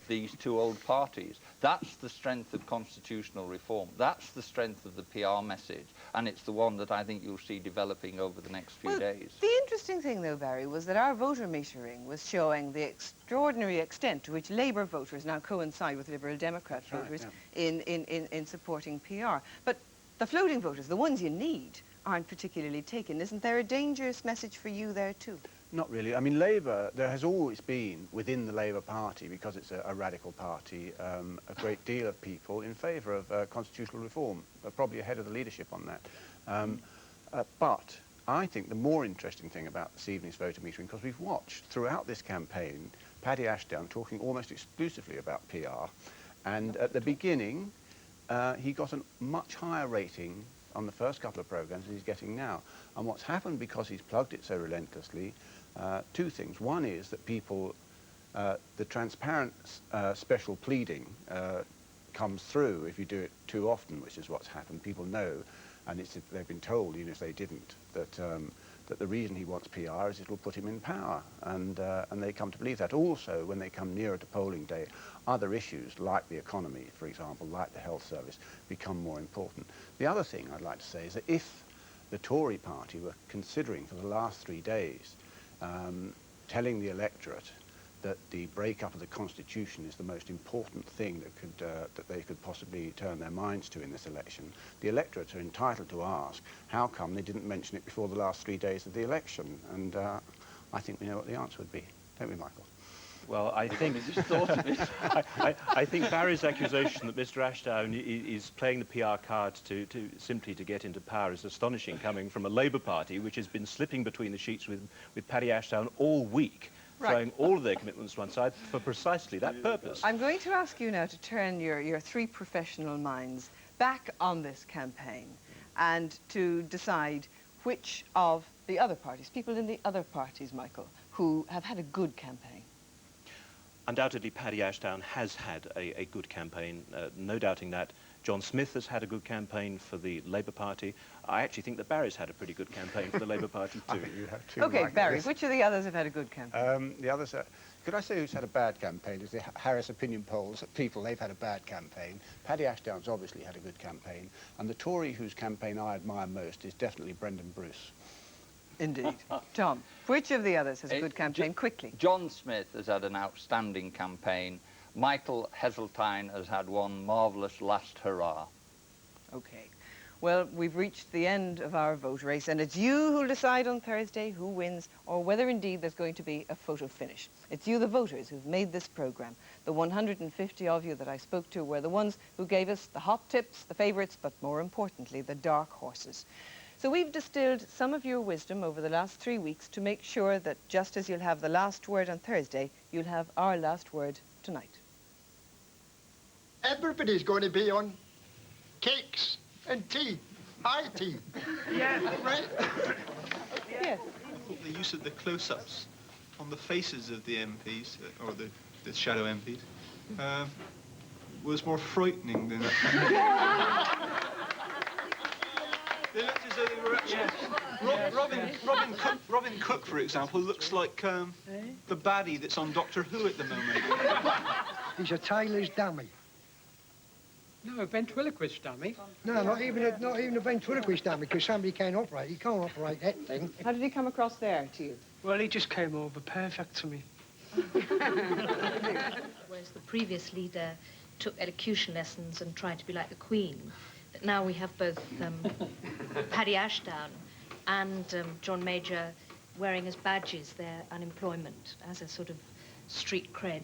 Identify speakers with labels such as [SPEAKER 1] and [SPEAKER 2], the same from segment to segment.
[SPEAKER 1] these two old parties. That's the strength of constitutional reform. That's the strength of the PR message, and it's the one that I think you'll see developing over the next few days.
[SPEAKER 2] The interesting thing, though, Barry, was that our voter metering was showing the extraordinary extent to which Labour voters now coincide with Liberal Democrat voters in supporting PR. But the floating voters, the ones you need, aren't particularly taken. Isn't there a dangerous message for you there, too?
[SPEAKER 3] Not really. I mean, Labour, there has always been, within the Labour Party, because it's a radical party, a great deal of people in favour of constitutional reform, probably ahead of the leadership on that. But I think the more interesting thing about this evening's voter metering, because we've watched throughout this campaign, Paddy Ashdown talking almost exclusively about PR, and at the beginning, he got a much higher rating on the first couple of programmes than he's getting now. And what's happened, because he's plugged it so relentlessly, two things. One is that people, the transparent special pleading comes through if you do it too often, which is what's happened. People know, and they've been told, even if they didn't, that that the reason he wants PR is it'll put him in power, and they come to believe that. Also, when they come nearer to polling day, other issues like the economy, for example, like the health service, become more important. The other thing I'd like to say is that if the Tory party were considering for the last 3 days telling the electorate that the breakup of the Constitution is the most important thing that they could possibly turn their minds to in this election, the electorate are entitled to ask how come they didn't mention it before the last 3 days of the election. And I think we know what the answer would be, don't we, Michael?
[SPEAKER 4] Well, I think I think Barry's accusation that Mr. Ashdown is playing the PR card to simply to get into power is astonishing, coming from a Labour Party which has been slipping between the sheets with Paddy Ashdown all week, throwing all of their commitments to one side for precisely that purpose.
[SPEAKER 2] I'm going to ask you now to turn your three professional minds back on this campaign and to decide which of the other parties, people in the other parties, Michael, who have had a good campaign.
[SPEAKER 4] Undoubtedly, Paddy Ashdown has had a good campaign, no doubting that. John Smith has had a good campaign for the Labour Party. I actually think that Barry's had a pretty good campaign for the Labour Party too.
[SPEAKER 3] I think you have too.
[SPEAKER 2] Okay,
[SPEAKER 3] Michael.
[SPEAKER 2] Barry, which of the others have had a good campaign?
[SPEAKER 5] The others, could I say who's had a bad campaign? Is the Harris opinion polls, people, they've had a bad campaign. Paddy Ashdown's obviously had a good campaign. And the Tory whose campaign I admire most is definitely Brendan Bruce.
[SPEAKER 2] Indeed. Tom, which of the others has a good campaign? Quickly.
[SPEAKER 1] John Smith has had an outstanding campaign. Michael Heseltine has had one marvellous last hurrah.
[SPEAKER 2] Okay. Well, we've reached the end of our vote race, and it's you who'll decide on Thursday who wins, or whether indeed there's going to be a photo finish. It's you, the voters, who've made this programme. The 150 of you that I spoke to were the ones who gave us the hot tips, the favourites, but more importantly, the dark horses. So we've distilled some of your wisdom over the last 3 weeks to make sure that just as you'll have the last word on Thursday, you'll have our last word tonight.
[SPEAKER 6] Everybody's going to be on cakes and tea, high tea.
[SPEAKER 7] Yes.
[SPEAKER 6] Right?
[SPEAKER 2] Yes.
[SPEAKER 7] I thought the use of the close-ups on the faces of the MPs, or the shadow MPs, was more frightening than... They looked as though they were actually... Robin Cook, for example, looks like the baddie that's on Doctor Who at the moment.
[SPEAKER 6] He's a tailor's dummy.
[SPEAKER 8] No, a ventriloquist dummy.
[SPEAKER 6] No, not even a ventriloquist dummy, because somebody can operate. He can't operate that thing.
[SPEAKER 2] How did he come across there to you?
[SPEAKER 8] Well, he just came over perfect to me.
[SPEAKER 9] Whereas the previous leader took elocution lessons and tried to be like the Queen. But now we have both Paddy Ashdown and John Major wearing as badges their unemployment as a sort of street cred.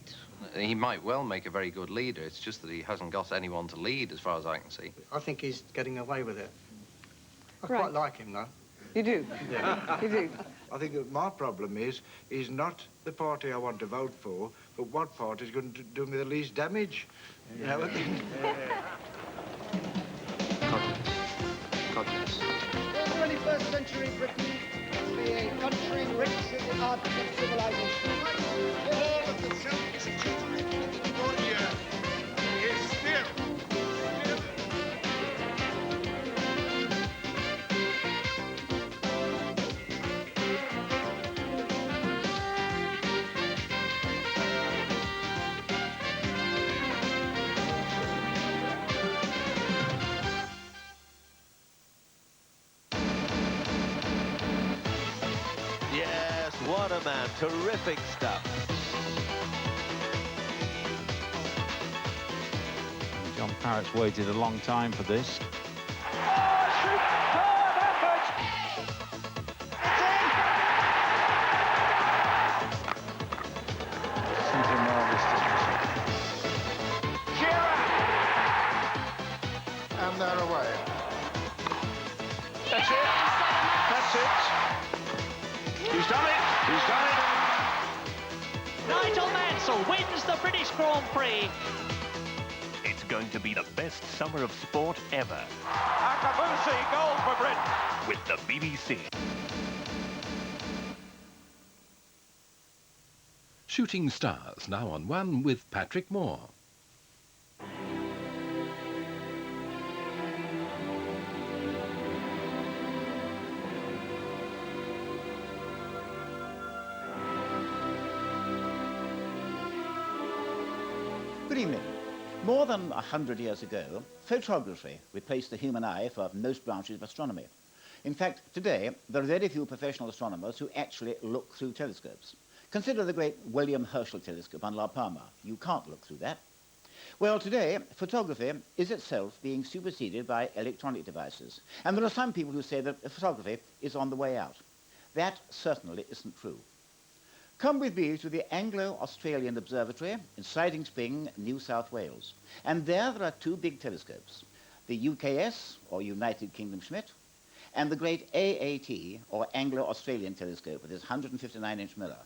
[SPEAKER 10] He might well make a very good leader. It's just that he hasn't got anyone to lead, as far as I can see.
[SPEAKER 5] I think he's getting away with it. I
[SPEAKER 2] Right.
[SPEAKER 5] quite like him, though.
[SPEAKER 2] You do?
[SPEAKER 5] Yeah.
[SPEAKER 2] You do?
[SPEAKER 5] I think that my problem is not the party I want to vote for, but what party is going to do me the least damage. You know?
[SPEAKER 10] Cognates.
[SPEAKER 6] The 21st century Britain will be a country rich in the art of civilization. All of the self-executory warrior is still.
[SPEAKER 11] What a man. Terrific stuff.
[SPEAKER 12] John Parrott's waited a long time for this.
[SPEAKER 6] And they're away.
[SPEAKER 11] That's it. That's it. He's done it. He's done it.
[SPEAKER 13] Nigel Mansell wins the British Grand Prix.
[SPEAKER 11] It's going to be the best summer of sport ever.
[SPEAKER 13] Akabusi goal for Britain.
[SPEAKER 11] With the BBC.
[SPEAKER 14] Shooting Stars, now on One with Patrick Moore.
[SPEAKER 15] Good evening. More than 100 years ago, photography replaced the human eye for most branches of astronomy. In fact, today, there are very few professional astronomers who actually look through telescopes. Consider the great William Herschel telescope on La Palma. You can't look through that. Well, today, photography is itself being superseded by electronic devices. And there are some people who say that photography is on the way out. That certainly isn't true. Come with me to the Anglo-Australian Observatory in Siding Spring, New South Wales. And there are two big telescopes, the UKS, or United Kingdom Schmidt, and the great AAT, or Anglo-Australian telescope with its 159-inch mirror.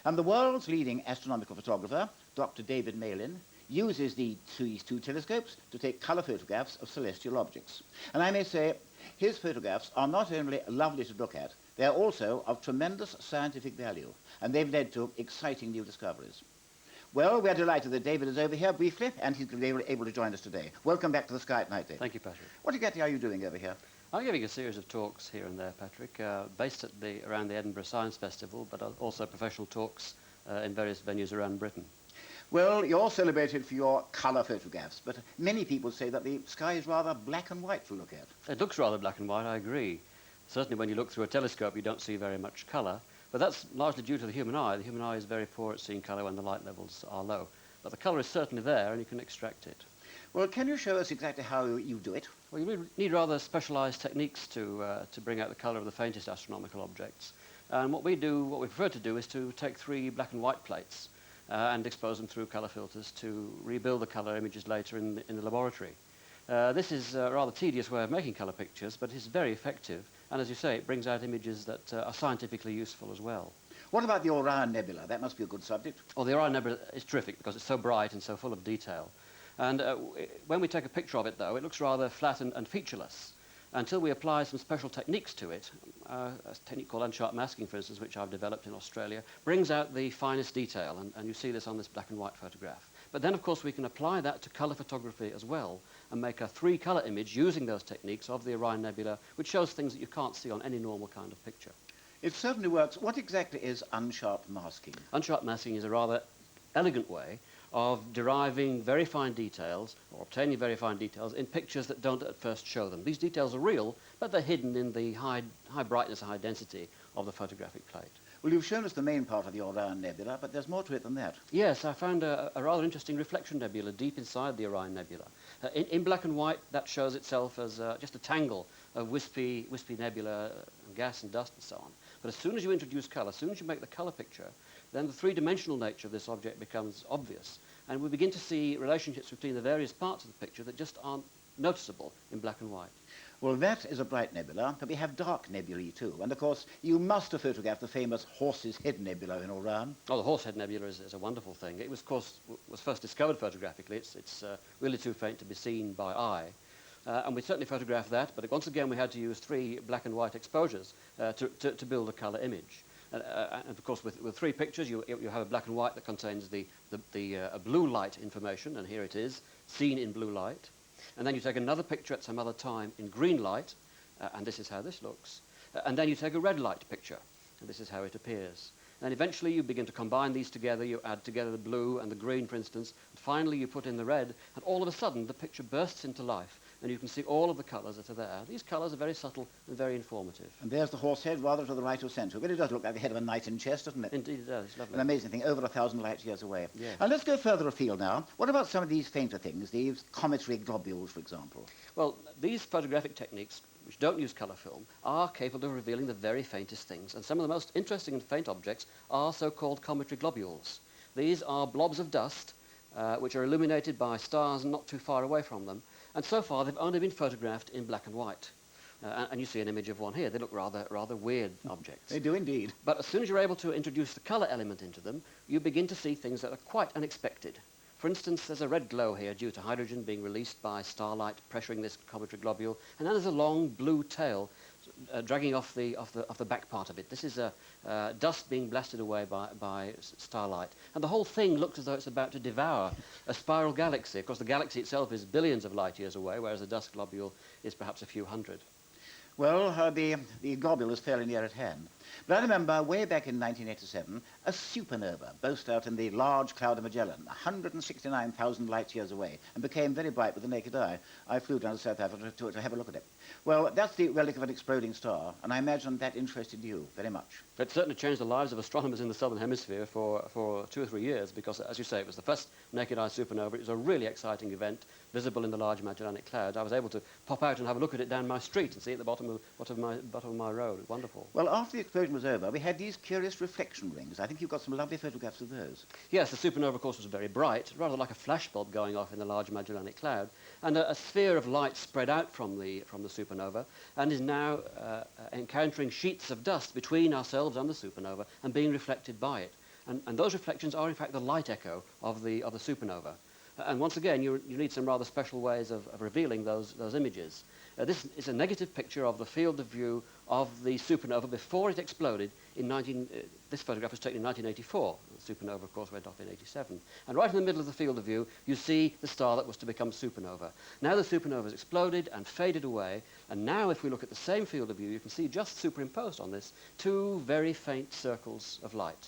[SPEAKER 15] And the world's leading astronomical photographer, Dr. David Malin, uses these two telescopes to take colour photographs of celestial objects. And I may say, his photographs are not only lovely to look at, they are also of tremendous scientific value, and they've led to exciting new discoveries. Well, we're delighted that David is over here briefly, and he's going to be able to join us today. Welcome back to the Sky at Night, David.
[SPEAKER 16] Thank you, Patrick.
[SPEAKER 15] What exactly are you doing over here?
[SPEAKER 16] I'm giving a series of talks here and there, Patrick, based at around the Edinburgh Science Festival, but also professional talks in various venues around Britain.
[SPEAKER 15] Well, you're celebrated for your colour photographs, but many people say that the sky is rather black and white to look at.
[SPEAKER 16] It looks rather black and white, I agree. Certainly when you look through a telescope you don't see very much colour, but that's largely due to the human eye. The human eye is very poor at seeing colour when the light levels are low. But the colour is certainly there and you can extract it.
[SPEAKER 15] Well, can you show us exactly how you do it?
[SPEAKER 16] Well, you need rather specialised techniques to bring out the colour of the faintest astronomical objects. And what we prefer to do is to take 3 black and white plates and expose them through colour filters to rebuild the colour images later in the laboratory. This is a rather tedious way of making colour pictures, but it's very effective. And as you say, it brings out images that are scientifically useful as well.
[SPEAKER 15] What about the Orion Nebula? That must be a good subject.
[SPEAKER 16] Well, the Orion Nebula is terrific because it's so bright and so full of detail. And when we take a picture of it, though, it looks rather flat and featureless until we apply some special techniques to it. A technique called unsharp masking, for instance, which I've developed in Australia, brings out the finest detail, and you see this on this black and white photograph. But then, of course, we can apply that to colour photography as well and make a 3-colour image using those techniques of the Orion Nebula, which shows things that you can't see on any normal kind of picture.
[SPEAKER 15] It certainly works. What exactly is unsharp masking?
[SPEAKER 16] Unsharp masking is a rather elegant way of deriving very fine details, or obtaining very fine details, in pictures that don't at first show them. These details are real, but they're hidden in the high brightness and high density of the photographic plate.
[SPEAKER 15] Well, you've shown us the main part of the Orion Nebula, but there's more to it than that.
[SPEAKER 16] Yes, I found a rather interesting reflection nebula deep inside the Orion Nebula. In black and white, that shows itself as just a tangle of wispy nebula, gas and dust and so on. But as soon as you introduce colour, as soon as you make the colour picture, then the 3-dimensional nature of this object becomes obvious. And we begin to see relationships between the various parts of the picture that just aren't noticeable in black and white.
[SPEAKER 15] Well, that is a bright nebula, but we have dark nebulae too. And, of course, you must have photographed the famous Horse's Head Nebula in Orion.
[SPEAKER 16] Oh, the Horse's Head Nebula is a wonderful thing. It was, of course, was first discovered photographically. It's really too faint to be seen by eye. And we certainly photographed that, but once again we had to use 3 black and white exposures to build a colour image. And of course, with 3 pictures, you have a black and white that contains the blue light information, and here it is, seen in blue light. And then you take another picture at some other time in green light, and this is how this looks. And then you take a red light picture, and this is how it appears. And eventually you begin to combine these together, you add together the blue and the green, for instance, and finally you put in the red, and all of a sudden the picture bursts into life, and you can see all of the colours that are there. These colours are very subtle and very informative.
[SPEAKER 15] And there's the horse head rather to the right of centre. It really does look like the head of a knight in chess, doesn't it?
[SPEAKER 16] Indeed it does. It's lovely.
[SPEAKER 15] An amazing thing, over 1,000 light years away.
[SPEAKER 16] Yes.
[SPEAKER 15] And let's go further afield now. What about some of these fainter things, these cometary globules, for example?
[SPEAKER 16] Well, these photographic techniques, which don't use colour film, are capable of revealing the very faintest things. And some of the most interesting and faint objects are so-called cometary globules. These are blobs of dust which are illuminated by stars not too far away from them. And so far, they've only been photographed in black and white. And you see an image of one here. They look rather weird objects.
[SPEAKER 15] They do indeed.
[SPEAKER 16] But as soon as you're able to introduce the colour element into them, you begin to see things that are quite unexpected. For instance, there's a red glow here due to hydrogen being released by starlight pressuring this cometary globule, and then there's a long blue tail dragging off the back part of it. This is dust being blasted away by starlight. And the whole thing looks as though it's about to devour a spiral galaxy. Of course, the galaxy itself is billions of light years away, whereas the dust globule is perhaps a few hundred.
[SPEAKER 15] Well, the globule is fairly near at hand. But I remember way back in 1987, a supernova burst out in the large cloud of Magellan, 169,000 light years away, and became very bright with the naked eye. I flew down to South Africa to have a look at it. Well, that's the relic of an exploding star, and I imagine that interested you very much.
[SPEAKER 16] It certainly changed the lives of astronomers in the southern hemisphere for 2 or 3 years, because, as you say, it was the first naked eye supernova. It was a really exciting event, visible in the Large Magellanic Cloud. I was able to pop out and have a look at it down my street and see it at the bottom of my road. It was wonderful.
[SPEAKER 15] Well, after the explosion was over, we had these curious reflection rings. I think you've got some lovely photographs of those.
[SPEAKER 16] Yes, the supernova, of course, was very bright, rather like a flashbulb going off in the Large Magellanic Cloud, and a sphere of light spread out from the supernova and is now encountering sheets of dust between ourselves and the supernova and being reflected by it. And those reflections are, in fact, the light echo of the supernova. And once again, you need some rather special ways of revealing those images. This is a negative picture of the field of view of the supernova before it exploded in this photograph was taken in 1984. The supernova, of course, went off in 87. And right in the middle of the field of view, you see the star that was to become supernova. Now the supernova has exploded and faded away, and now if we look at the same field of view, you can see just superimposed on this 2 very faint circles of light.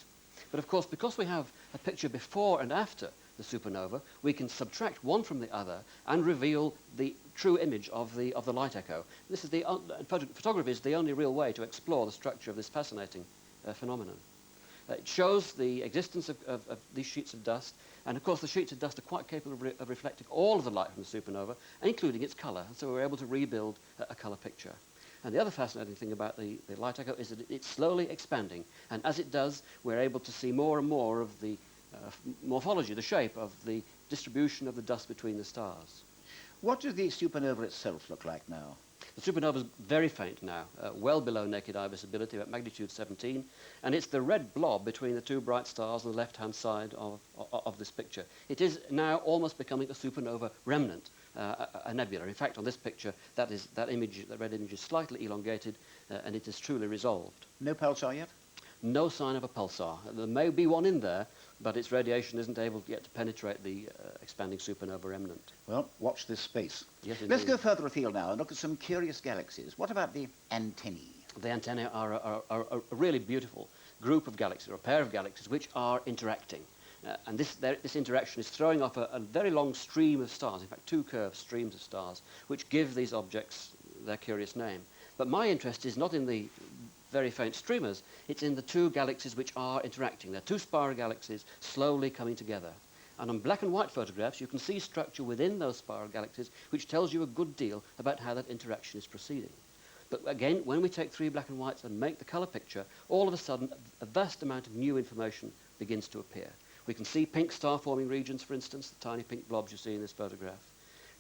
[SPEAKER 16] But of course, because we have a picture before and after the supernova, we can subtract one from the other and reveal the true image of the light echo. This is photography is the only real way to explore the structure of this fascinating phenomenon. It shows the existence of these sheets of dust, and of course the sheets of dust are quite capable of reflecting all of the light from the supernova, including its colour, and so we're able to rebuild a colour picture. And the other fascinating thing about the light echo is that it's slowly expanding, and as it does, we're able to see more and more of the morphology, the shape of the distribution of the dust between the stars.
[SPEAKER 15] What does the supernova itself look like now?
[SPEAKER 16] The supernova is very faint now, well below naked eye visibility, at magnitude 17, and it's the red blob between the 2 bright stars on the left-hand side of this picture. It is now almost becoming a supernova remnant, a nebula. In fact, on this picture, that red image is slightly elongated, and it is truly resolved.
[SPEAKER 15] No pulsar yet?
[SPEAKER 16] No sign of a pulsar. There may be one in there, but its radiation isn't able yet to penetrate the expanding supernova remnant.
[SPEAKER 15] Well, watch this space.
[SPEAKER 16] Yes,
[SPEAKER 15] let's go further afield now and look at some curious galaxies. What about the antennae?
[SPEAKER 16] The antennae are a really beautiful group of galaxies, or a pair of galaxies, which are interacting. And this interaction is throwing off a very long stream of stars, in fact 2 curved streams of stars, which give these objects their curious name. But my interest is not in the very faint streamers, it's in the 2 galaxies which are interacting. They're 2 spiral galaxies slowly coming together. And on black and white photographs, you can see structure within those spiral galaxies, which tells you a good deal about how that interaction is proceeding. But again, when we take 3 black and whites and make the colour picture, all of a sudden, a vast amount of new information begins to appear. We can see pink star-forming regions, for instance, the tiny pink blobs you see in this photograph.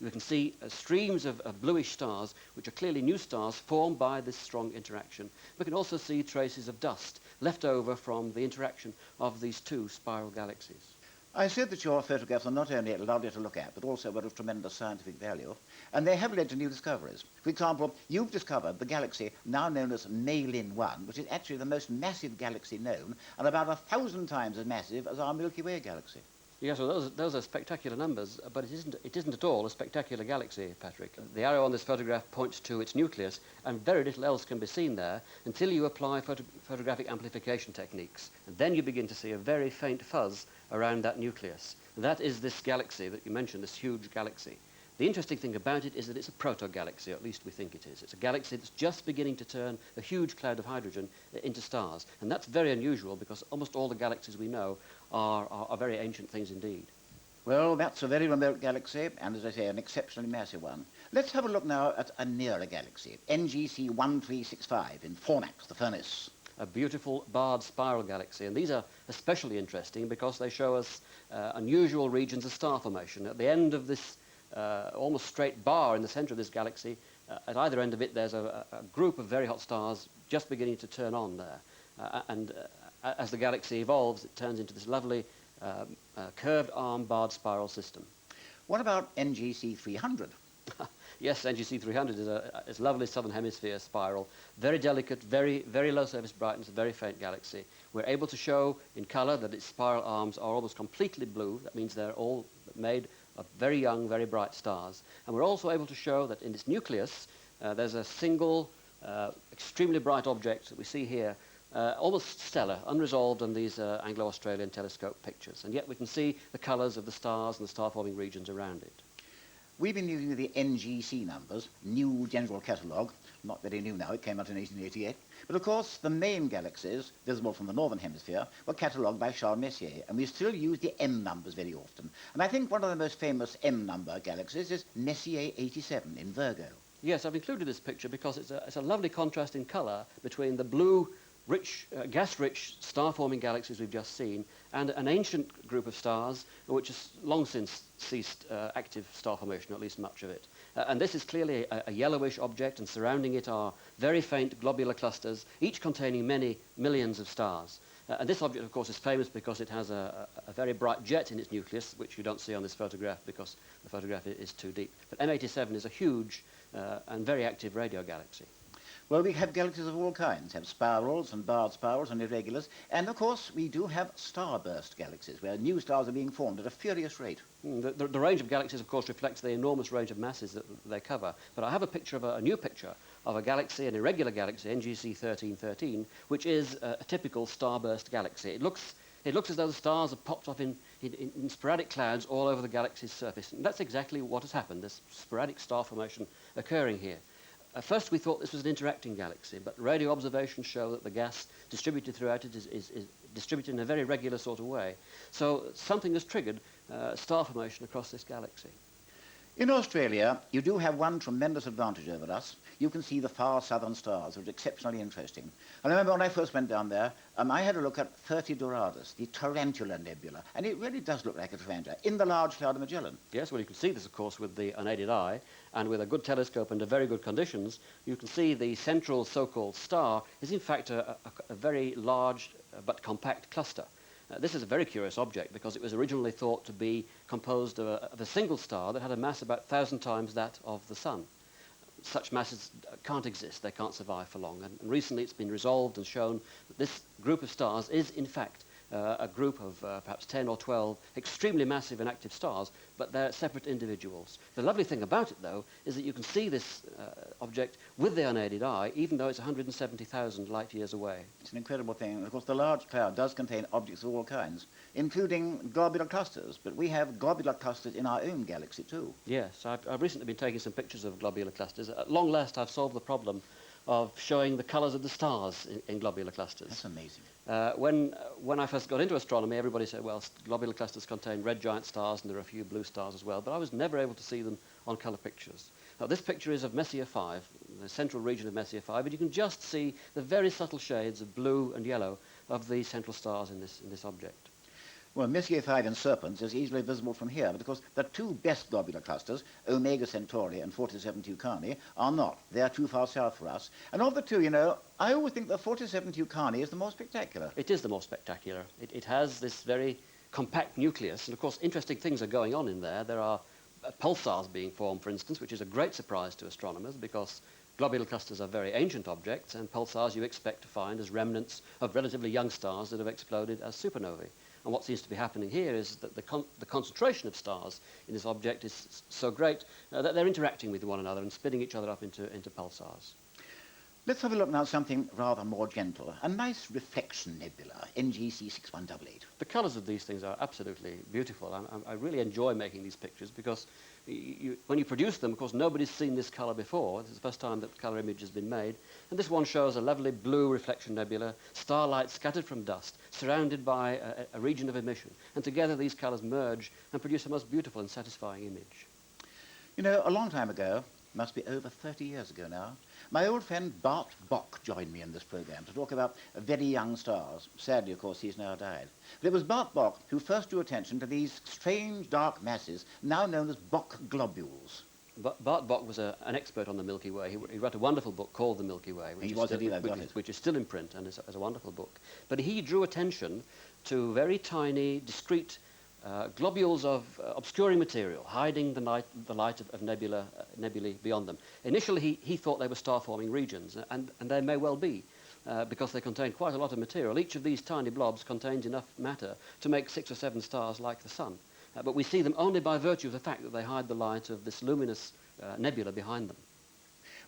[SPEAKER 16] We can see streams of bluish stars, which are clearly new stars formed by this strong interaction. We can also see traces of dust left over from the interaction of these 2 spiral galaxies.
[SPEAKER 15] I said that your photographs are not only lovely to look at, but also were of tremendous scientific value, and they have led to new discoveries. For example, you've discovered the galaxy now known as Malin 1, which is actually the most massive galaxy known, and about 1,000 times as massive as our Milky Way galaxy.
[SPEAKER 16] Yes, well, those are spectacular numbers, but it isn't at all a spectacular galaxy, Patrick. The arrow on this photograph points to its nucleus, and very little else can be seen there until you apply photographic amplification techniques. And then you begin to see a very faint fuzz around that nucleus. And that is this galaxy that you mentioned, this huge galaxy. The interesting thing about it is that it's a proto-galaxy, or at least we think it is. It's a galaxy that's just beginning to turn a huge cloud of hydrogen into stars. And that's very unusual because almost all the galaxies we know are very ancient things indeed.
[SPEAKER 15] Well, that's a very remote galaxy, and as I say, an exceptionally massive one. Let's have a look now at a nearer galaxy, NGC 1365 in Fornax, the furnace.
[SPEAKER 16] A beautiful barred spiral galaxy, and these are especially interesting because they show us unusual regions of star formation. At the end of this almost straight bar in the center of this galaxy, at either end of it there's a group of very hot stars just beginning to turn on there. As the galaxy evolves, it turns into this lovely curved arm barred spiral system.
[SPEAKER 15] What about NGC 300?
[SPEAKER 16] Yes, NGC 300 is a lovely southern hemisphere spiral, very delicate, very low surface brightness, a very faint galaxy. We're able to show in color that its spiral arms are almost completely blue. That means they're all made of very young, very bright stars. And we're also able to show that in its nucleus there's a single extremely bright object that we see here, almost stellar, unresolved on these Anglo-Australian telescope pictures. And yet we can see the colors of the stars and the star-forming regions around it.
[SPEAKER 15] We've been using the NGC numbers, New General Catalogue, not very new now, it came out in 1888. But of course, the main galaxies, visible from the northern hemisphere, were catalogued by Charles Messier, and we still use the M numbers very often. And I think one of the most famous M number galaxies is Messier 87 in Virgo.
[SPEAKER 16] Yes, I've included this picture because it's a lovely contrast in color between the blue, rich, gas-rich star-forming galaxies we've just seen and an ancient group of stars which has long since ceased active star formation, or at least much of it. And this is clearly a yellowish object, and surrounding it are very faint globular clusters, each containing many millions of stars. And this object, of course, is famous because it has a very bright jet in its nucleus, which you don't see on this photograph because the photograph is too deep. But M87 is a huge and very active radio galaxy.
[SPEAKER 15] Well, we have galaxies of all kinds, have spirals and barred spirals and irregulars, and of course we do have starburst galaxies, where new stars are being formed at a furious rate.
[SPEAKER 16] The range of galaxies, of course, reflects the enormous range of masses that they cover. But I have a picture of a new picture of a galaxy, an irregular galaxy, NGC 1313, which is a typical starburst galaxy. It looks as though the stars have popped off in sporadic clouds all over the galaxy's surface. And that's exactly what has happened, this sporadic star formation occurring here. At first we thought this was an interacting galaxy, but radio observations show that the gas distributed throughout it is distributed in a very regular sort of way. So something has triggered star formation across this galaxy.
[SPEAKER 15] In Australia, you do have one tremendous advantage over us. You can see the far southern stars, which is exceptionally interesting. I remember when I first went down there, I had a look at 30 Doradus, the Tarantula Nebula, and it really does look like a tarantula in the large cloud of Magellan.
[SPEAKER 16] Yes, well, you can see this, of course, with the unaided eye, and with a good telescope under very good conditions, you can see the central so-called star is in fact a very large but compact cluster. This is a very curious object because it was originally thought to be composed of a single star that had a mass about 1,000 times that of the Sun. Such masses can't exist, they can't survive for long, and recently it's been resolved and shown that this group of stars is in fact a group of perhaps 10 or 12 extremely massive and active stars, but they're separate individuals. The lovely thing about it, though, is that you can see this object with the unaided eye, even though it's 170,000 light years away.
[SPEAKER 15] It's an incredible thing. Of course, the large cloud does contain objects of all kinds, including globular clusters, but we have globular clusters in our own galaxy, too.
[SPEAKER 16] Yes, I've recently been taking some pictures of globular clusters. At long last, I've solved the problem of showing the colours of the stars in globular clusters.
[SPEAKER 15] That's amazing.
[SPEAKER 16] When I first got into astronomy, everybody said, well, globular clusters contain red giant stars and there are a few blue stars as well, but I was never able to see them on colour pictures. Now, this picture is of Messier 5, the central region of Messier 5, but you can just see the very subtle shades of blue and yellow of the central stars in this object.
[SPEAKER 15] Well, Messier 5 in Serpents is easily visible from here because the two best globular clusters, Omega Centauri and 47 Tucani, are not. They are too far south for us. And of the two, you know, I always think that 47 Tucani is the more spectacular.
[SPEAKER 16] It is the most spectacular. It has this very compact nucleus, and of course interesting things are going on in there. There are pulsars being formed, for instance, which is a great surprise to astronomers because globular clusters are very ancient objects, and pulsars you expect to find as remnants of relatively young stars that have exploded as supernovae. And what seems to be happening here is that the concentration of stars in this object is so great that they're interacting with one another and spinning each other up into pulsars.
[SPEAKER 15] Let's have a look now at something rather more gentle. A nice reflection nebula, NGC 6188.
[SPEAKER 16] The colours of these things are absolutely beautiful. I really enjoy making these pictures because when you produce them, of course, nobody's seen this colour before. This is the first time that colour image has been made. And this one shows a lovely blue reflection nebula, starlight scattered from dust, surrounded by a region of emission. And together these colours merge and produce a most beautiful and satisfying image.
[SPEAKER 15] You know, a long time ago, must be over 30 years ago now, my old friend Bart Bok joined me in this programme to talk about very young stars. Sadly, of course, he's now died. But it was Bart Bok who first drew attention to these strange dark masses now known as Bok globules.
[SPEAKER 16] Bart Bok was an expert on the Milky Way. He wrote a wonderful book called The Milky Way, which is still in print and is a wonderful book. But he drew attention to very tiny, discrete globules of obscuring material, hiding the light of nebulae beyond them. Initially, he thought they were star-forming regions, and they may well be, because they contain quite a lot of material. Each of these tiny blobs contains enough matter to make 6 or 7 stars like the Sun. But we see them only by virtue of the fact that they hide the light of this luminous nebula behind them.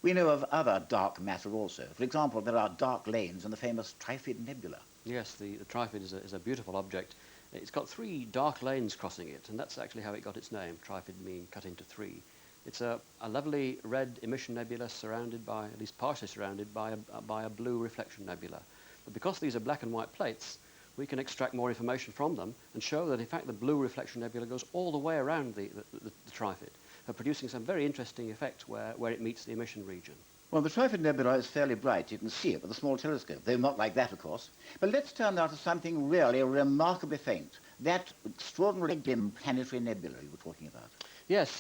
[SPEAKER 15] We know of other dark matter also. For example, there are dark lanes in the famous Trifid Nebula.
[SPEAKER 16] Yes, the Trifid is a beautiful object. It's got 3 dark lanes crossing it, and that's actually how it got its name. Trifid meaning cut into 3. It's a lovely red emission nebula surrounded by, at least partially surrounded by a blue reflection nebula. But because these are black and white plates, we can extract more information from them and show that, in fact, the blue reflection nebula goes all the way around the Trifid, producing some very interesting effect where it meets the emission region.
[SPEAKER 15] Well, the Trifid Nebula is fairly bright. You can see it with a small telescope, though not like that, of course. But let's turn now to something really remarkably faint, that extraordinarily dim planetary nebula you were talking about.
[SPEAKER 16] Yes,